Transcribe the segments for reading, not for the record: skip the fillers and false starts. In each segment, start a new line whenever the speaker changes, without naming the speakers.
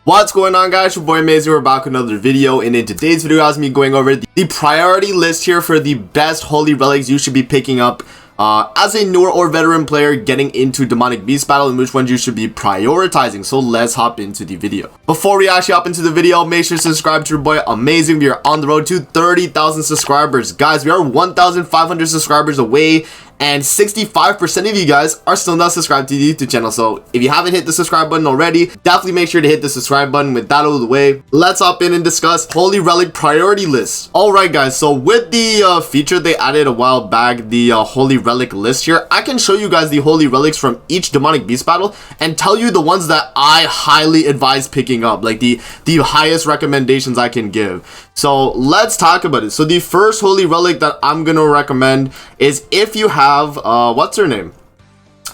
What's going on, guys? Your boy Maze here. We're back with another video, and in today's video has me going over the priority list here for the best holy relics you should be picking up as a newer or veteran player getting into demonic beast battle, and which ones you should be prioritizing. So let's hop into the video. Before we actually hop into the video, make sure to subscribe to your boy Amazing. We are on the road to 30,000 subscribers, guys. We are 1,500 subscribers away, and 65% of you guys are still not subscribed to the YouTube channel. So if you haven't hit the subscribe button already, definitely make sure to hit the subscribe button. With that out of the way, let's hop in and discuss holy relic priority list. All right, guys, so with the feature they added a while back, the holy relic list here, I can show you guys the holy relics from each demonic beast battle and tell you the ones that I highly advise picking up, like the highest recommendations I can give. So let's talk about it. So the first holy relic that I'm gonna recommend is if you have what's her name,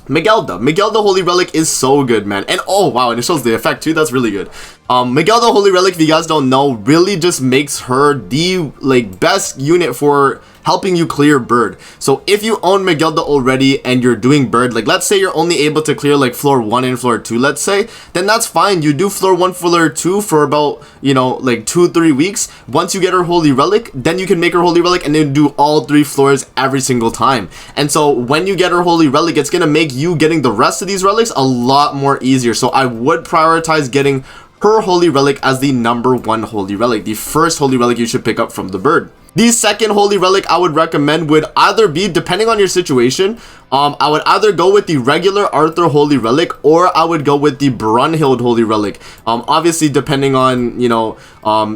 Miguelda. Miguelda holy relic is so good, man. And oh wow, and it shows the effect too. That's really good. Miguelda holy relic, if you guys don't know, really just makes her the best unit for helping you clear bird. So if you own Miguelda already and you're doing bird, like let's say you're only able to clear like floor 1 and floor 2, let's say, then that's fine. You do floor 1, floor 2 for about, you know, like 2-3 weeks. Once you get her holy relic, then you can make her holy relic and then do all 3 floors every single time. And so when you get her holy relic, it's gonna make you getting the rest of these relics a lot more easier. So I would prioritize getting her holy relic as the #1 holy relic, the first holy relic you should pick up from the bird. The second holy relic I would recommend would either be, depending on your situation, I would either go with the regular Arthur holy relic, or I would go with the Brunhild holy relic. Obviously depending on, you know,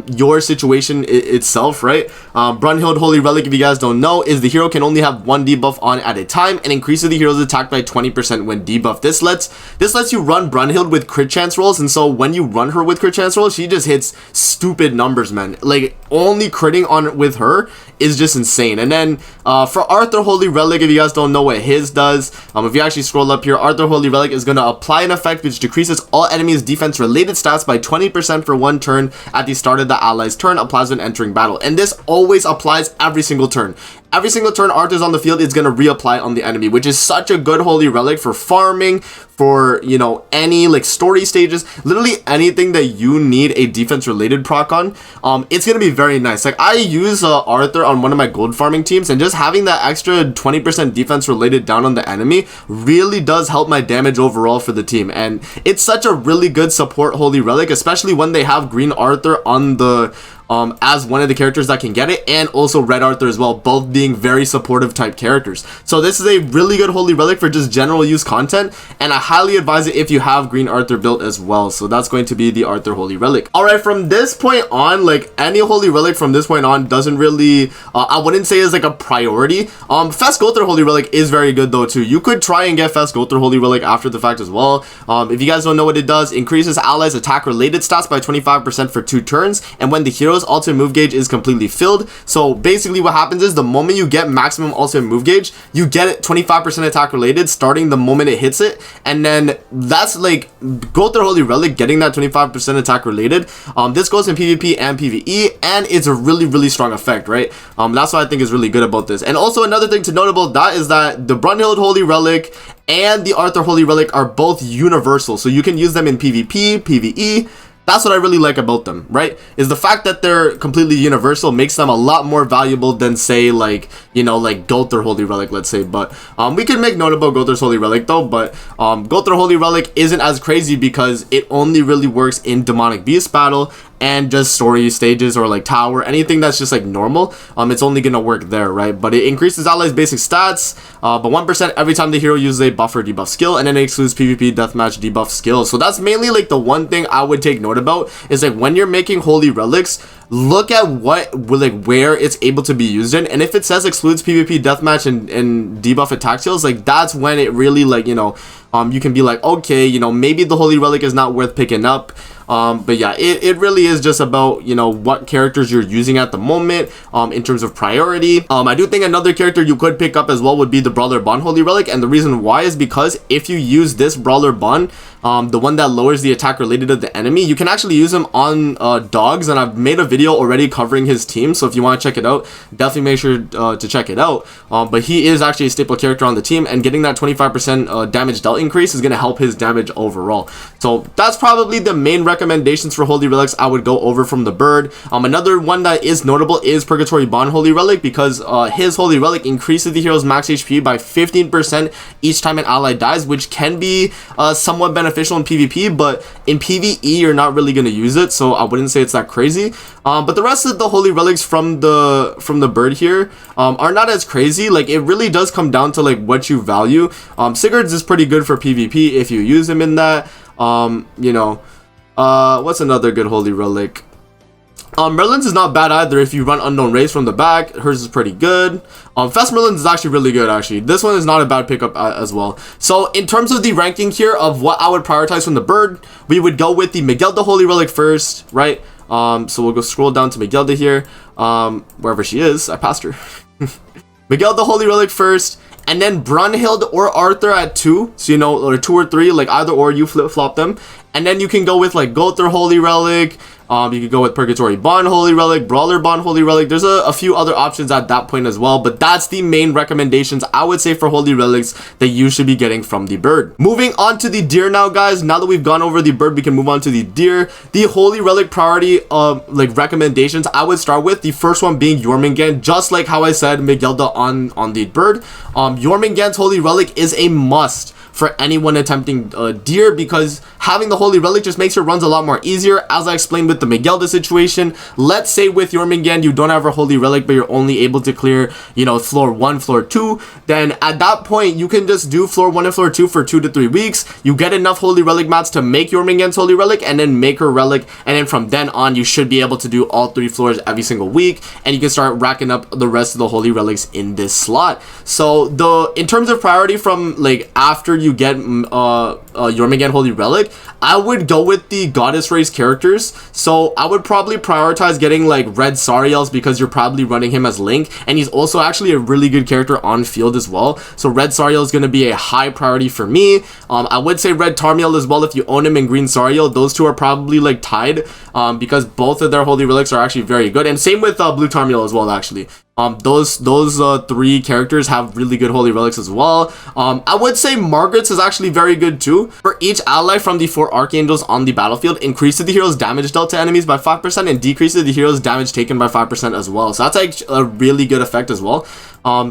your situation itself, right? Brunhild holy relic, if you guys don't know, is the hero can only have 1 debuff on at a time and increases the hero's attack by 20% when debuffed. This lets you run Brunhild with crit chance rolls, and so when you run her with crit chance rolls, she just hits stupid numbers, man. Like only critting on with her is just insane. And then for Arthur holy relic, if you guys don't know what his does, if you actually scroll up here, Arthur holy relic is going to apply an effect which decreases all enemies defense related stats by 20% for 1 turn at the start of the ally's turn, applies when entering battle. And this always applies every single turn. Every single turn Arthur's on the field, it's going to reapply on the enemy, which is such a good holy relic for farming, for, you know, any like story stages, literally anything that you need a defense related proc on. It's going to be very nice. Like I use Arthur on one of my gold farming teams, and just having that extra 20% defense related down on the enemy really does help my damage overall for the team. And it's such a really good support holy relic, especially when they have green Arthur on the as one of the characters that can get it, and also red Arthur as well, both being very supportive type characters. So this is a really good holy relic for just general use content, and I highly advise it if you have green Arthur built as well. So that's going to be the Arthur holy relic. All right, from this point on, like any holy relic from this point on doesn't really I wouldn't say is like a priority. Fest Gother holy relic is very good though too. You could try and get Fest Gother holy relic after the fact as well. If you guys don't know what it does, increases allies attack related stats by 25% for 2 turns, and when the hero's ultimate move gauge is completely filled. So basically what happens is the moment you get maximum ultimate move gauge, you get it 25% attack related starting the moment it hits it. And then that's like Gother holy relic getting that 25% attack related. This goes in PvP and PvE, and it's a really strong effect, right? That's what I think is really good about this. And also another thing to note about that is that the Brunhild holy relic and the Arthur holy relic are both universal, so you can use them in PvP, PvE. That's what I really like about them, right? Is the fact that they're completely universal makes them a lot more valuable than, say, like, you know, like Gother holy relic, let's say. But we can make note about Gother's holy relic though. But Gother holy relic isn't as crazy because it only really works in demonic beast battle and just story stages, or like tower, anything that's just like normal. It's only gonna work there, right? But it increases allies basic stats but 1% every time the hero uses a buff or debuff skill, and then it excludes PvP deathmatch debuff skills. So that's mainly like the one thing I would take note about, is like when you're making holy relics, look at where it's able to be used in, and if it says excludes PvP deathmatch and debuff attack skills, like that's when it really, like, you know, you can be like, okay, you know, maybe the holy relic is not worth picking up. But yeah, it really is just about, you know, what characters you're using at the moment in terms of priority. I do think another character you could pick up as well would be the Brawler Bond holy relic, and the reason why is because if you use this Brawler Bond, the one that lowers the attack related to the enemy, you can actually use them on dogs, and I've made a video video already covering his team, so if you want to check it out, definitely make sure to check it out. But he is actually a staple character on the team, and getting that 25% damage dealt increase is going to help his damage overall. So that's probably the main recommendations for Holy Relics I would go over from the bird. Another one that is notable is Purgatory Bond Holy Relic, because his Holy Relic increases the hero's max HP by 15% each time an ally dies, which can be somewhat beneficial in PvP, but in PvE you're not really going to use it, so I wouldn't say it's that crazy. But the rest of the Holy Relics from the bird here are not as crazy. Like, it really does come down to like what you value. Sigurd's is pretty good for PvP if you use him in that. You know, what's another good Holy Relic? Merlin's is not bad either if you run Unknown Race from the back. Hers is pretty good. Fast Merlin's is actually really good, actually. This one is not a bad pickup as well. So in terms of the ranking here of what I would prioritize from the bird, we would go with the Miguelda Holy Relic first, right? So we'll go scroll down to Miguelda here. Wherever she is, I passed her. Miguelda Holy Relic first, and then Brunhild or Arthur at 2. So, you know, or 2 or 3, like either or, you flip-flop them. And then you can go with like Gother Holy Relic. You could go with Purgatory Bond Holy Relic, Brawler Bond Holy Relic. There's a few other options at that point as well, but that's the main recommendations I would say for Holy Relics that you should be getting from the bird. Moving on to the deer now, guys. Now that we've gone over the bird, we can move on to the deer. The Holy Relic priority like recommendations, I would start with the first one being Jormungand, just like how I said Miguelda on the bird. Jormungand's Holy Relic is a must for anyone attempting deer, because having the Holy Relic just makes your runs a lot more easier. As I explained with the Miguelda situation, let's say with Jormungand you don't have a Holy Relic but you're only able to clear, you know, floor 1, floor 2, then at that point you can just do floor 1 and floor 2 for 2 to 3 weeks. You get enough Holy Relic mats to make Jormungand's Holy Relic and then make her relic, and then from then on you should be able to do all 3 floors every single week, and you can start racking up the rest of the Holy Relics in this slot. So in terms of priority from like after you get Jormungand Holy Relic, I would go with the Goddess Race characters. So I would probably prioritize getting like Red Sariel's, because you're probably running him as Link, and he's also actually a really good character on field as well. So Red Sariel is going to be a high priority for me. I would say Red Tarmiel as well if you own him, and Green Sariel. Those two are probably like tied, because both of their Holy Relics are actually very good, and same with Blue Tarmiel as well, actually. Those 3 characters have really good Holy Relics as well. I would say Margaret's is actually very good too. For each ally from the 4 Archangels on the battlefield, increases the hero's damage dealt to enemies by 5% and decreases the hero's damage taken by 5% as well. So that's like a really good effect as well.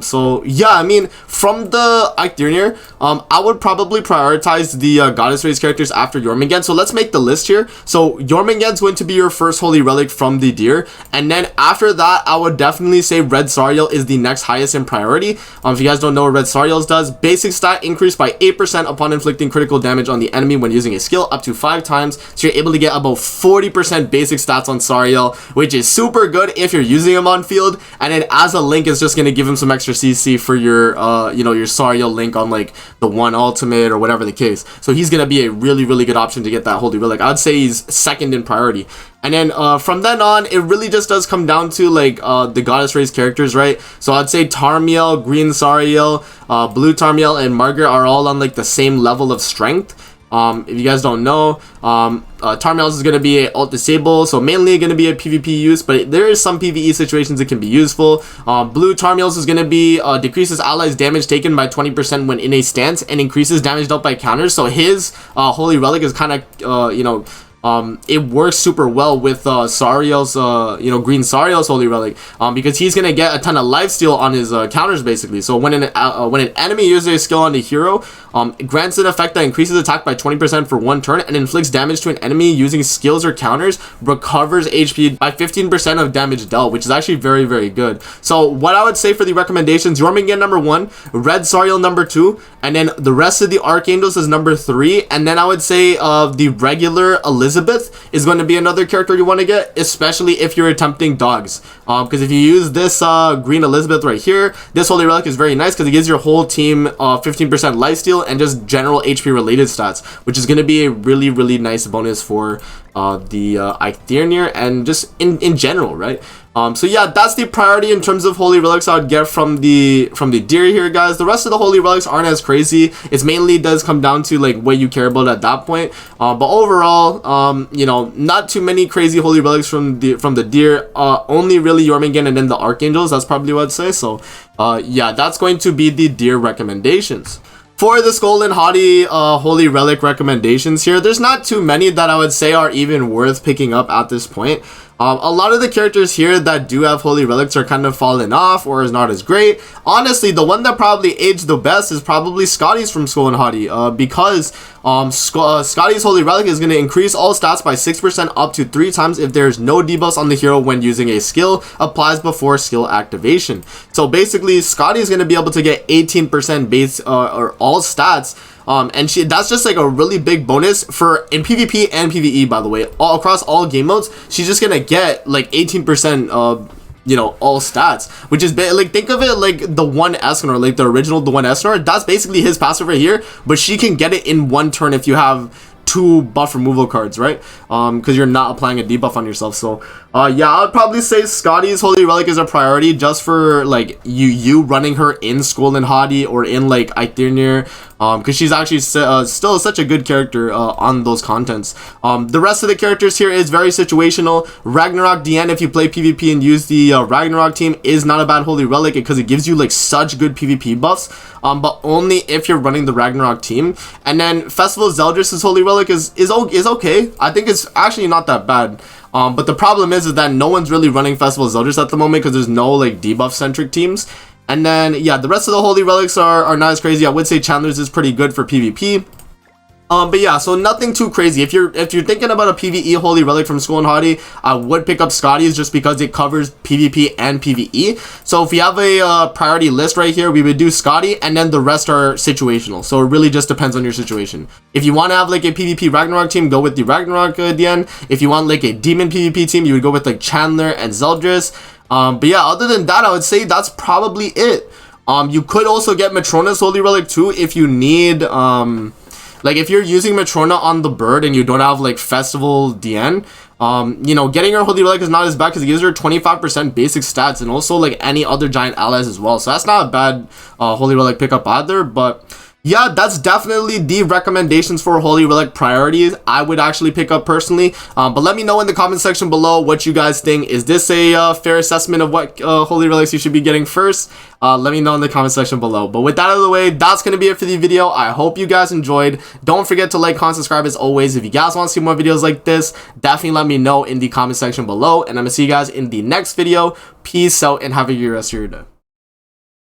So yeah, I mean, from the Eikthrunir, I would probably prioritize the Goddess Race characters after Jormungand. So let's make the list here. So Jormungand's going to be your first Holy Relic from the deer, and then after that I would definitely say Red Sariel is the next highest in priority. If you guys don't know what Red Sariel's does, basic stat increase by 8% upon inflicting critical damage on the enemy when using a skill up to 5 times. So you're able to get about 40% basic stats on Sariel, which is super good if you're using him on field. And then as a Link, it's just going to give him some extra CC for your you know, your Sariel Link on like the 1 ultimate or whatever the case. So he's going to be a really good option to get that Holy Relic. I'd say he's second in priority. And then from then on, it really just does come down to like the Goddess Race characters, right? So I'd say Tarmiel, Green Sariel, Blue Tarmiel, and Margaret are all on like the same level of strength. If you guys don't know, Tarmiel's is going to be a alt disable, so mainly going to be a PvP use, but there is some PvE situations it can be useful. Blue Tarmiel's is going to be decreases allies damage taken by 20% when in a stance and increases damage dealt by counters. So his Holy Relic is kind of you know, it works super well with Sariel's, you know, Green Sariel's Holy Relic, because he's gonna get a ton of lifesteal on his counters basically. So when an enemy uses a skill on the hero, grants an effect that increases attack by 20% for 1 turn and inflicts damage to an enemy using skills or counters, recovers HP by 15% of damage dealt, which is actually very good. So what I would say for the recommendations: Jormungand number 1, Red Sariel number 2, and then the rest of the Archangels is number 3, and then I would say the regular Elizabeth is going to be another character you want to get, especially if you're attempting dogs, because if you use this Green Elizabeth right here, this Holy Relic is very nice because it gives your whole team 15% lifesteal and just general HP related stats, which is going to be a really nice bonus for the Eikthrunir and just in general, right? So yeah, that's the priority in terms of holy relics I would get from the deer here, guys. The rest of the holy relics aren't as crazy. It's mainly does come down to like what you care about at that point. But overall, you know, not too many crazy holy relics from the deer. Only really Jormungand and then the archangels. That's probably what I'd say. So yeah, that's going to be the deer recommendations. For the Skull and Haughty holy relic recommendations here, there's not too many that I would say are even worth picking up at this point. A lot of the characters here that do have holy relics are kind of falling off or is not as great. Honestly, the one that probably aged the best is probably Scotty's from Skull and Haughty, because Scotty's holy relic is going to increase all stats by 6% up to 3 times if there's no debuffs on the hero when using a skill, applies before skill activation. So basically, Scotty is going to be able to get 18% base or all stats. And that's just like a really big bonus for in PvP and PvE, by the way, all across all game modes. She's just gonna get like 18% of, you know, all stats, which is like, think of it like the 1 Escanor, like the original the 1 Escanor. That's basically his passive right here, but she can get it in 1 turn if you have 2 buff removal cards, right? Because you're not applying a debuff on yourself. So yeah, I would probably say Scotty's holy relic is a priority just for like you running her in Skull and Haughty or in like Eithirnir, because she's actually still such a good character on those contents. The rest of the characters here is very situational. Ragnarok DN, if you play PvP and use the Ragnarok team, is not a bad holy relic because it gives you like such good PvP buffs, but only if you're running the Ragnarok team. And then Festival Zeldris' holy relic is okay. I think it's actually not that bad. But the problem is that no one's really running Festival Zeldris at the moment because there's no like debuff centric teams. And then yeah, the rest of the holy relics are not as crazy. I would say Chandler's is pretty good for PvP. But yeah, so nothing too crazy. If you're thinking about a PvE holy relic from Skull and Haughty, I would pick up Scotty's just because it covers PvP and PvE. So if we have a priority list right here, we would do Scotty, and then the rest are situational. So it really just depends on your situation. If you want to have like a PvP Ragnarok team, go with the Ragnarok DN. If you want like a demon PvP team, you would go with like Chandler and Zeldris. But yeah, other than that, I would say that's probably it. You could also get Matrona's holy relic too if you need like if you're using Matrona on the bird and you don't have like Festival DN, you know, getting her holy relic is not as bad because it gives her 25% basic stats and also like any other giant allies as well. So that's not a bad holy relic pickup either. But yeah, that's definitely the recommendations for holy relic priorities I would actually pick up personally. But let me know in the comment section below what you guys think. Is this a fair assessment of what holy relics you should be getting first? Let me know in the comment section below. But with that out of the way, that's going to be it for the video. I hope you guys enjoyed. Don't forget to like, comment, subscribe as always. If you guys want to see more videos like this, definitely let me know in the comment section below. And I'm going to see you guys in the next video. Peace out and have a good rest of your day.